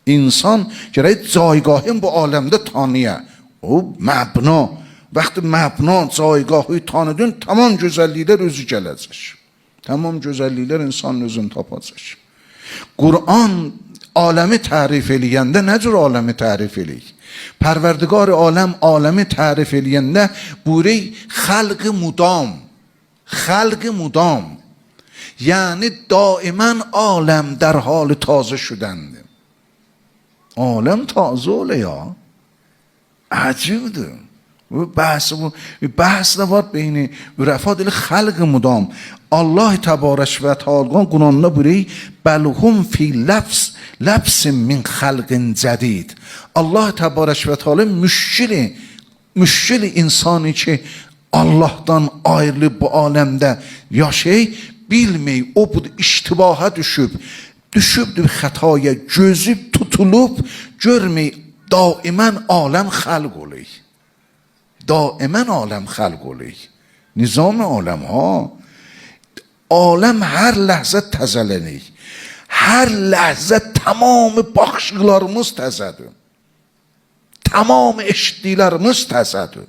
İnsan gerek caygahın bu alemde tanıya. O məbna. Vaxtı məbna, caygahı tanıdın, tamam gözəlliklər özü gələcək. Tamam gözəlliklər insanın özünü tapacaq. Kur'an alemi tarif eləyəndə nə cür alemi tarif eləyir? Pərverdigar alemi tarif eləyəndə buyuruyor xalq-ı mudam. Xalq-ı mudam. Yani daimen alem در حال تازه شدنده. عالم تازه oluyor. عجیبه. بحث var بین عرفا دل خلق مدام. الله تبارک و تعالی قرآن بوری بلهم فی لبس من خلق جدید. الله تبارک و تعالی müşkil insani ki Allah'tan ayrılıp bu alemde yaşayı bilmeyi, o bu iştibaha düşüb xətaya gözüb tutulup görmeyi daimen alem xalq oluyor. Daimen alem xalq oluyor. Nizam alem ha. Alem her ləhzə təzələnir. Her ləhzə tamamı baxışlarımız təzədir. Tamamı eşitdiklərimiz təzədir.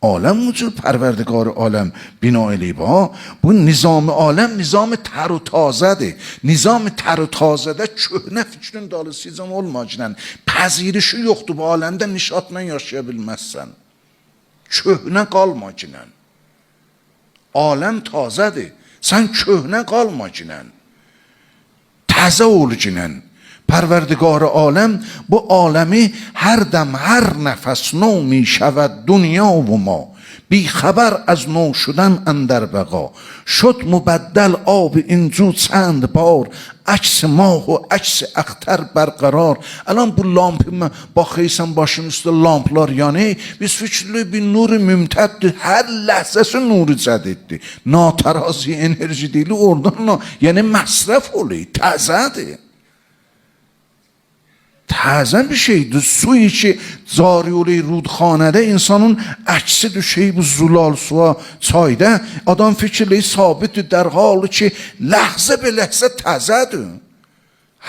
Alem mücür pərverdigar alem bina eləyib ha. Bu nizam alem nizam tər و tazədir. Nizam tər و tazədə köhnə fikrin dalısıcan olmacınən. Pəzirişi yoxdur bu aləmdə, nişatla yaşaya bilməzsən. Köhnə qalmacınən. Alem tazədir. Sən köhnə qalmacınən. Təzə olcunən. پروردگار عالم bu عالمی هر دم هر نفس نو می شود دنیا و ما بی خبر از نو شدن اندر بقا شد مبدل آب اینجو چند بار عکس ماه و عکس اختر برقرار الان bu لامپ baxıysan başın üstə lamplar yanı biz fikirli bir nuru mümtəddir hər ləhzəsi nuru cədiddir natarazi enerji deyil oradan yəni məsrəf oluyor təzədir Təzə bir şeydir. Su içi cari olayı rudxanədə insanın əksi düşeyi bu zulal suya çayda adam fikirli sabitdir در حالی ki ləhzə bir ləhzə təzədir.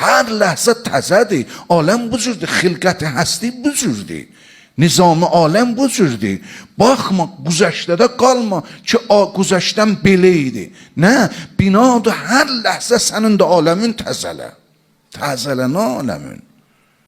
Hər ləhzə təzədir. Aləm bu cürdür. Xilqəti həsti bu cürdür. Nizamı aləm bu cürdür. Baxma, güzəştədə qalma ki, güzəştdən belə idi. Nə? Binadır hər ləhzə sənin də aləmin təzələ. Təzələnə aləmin.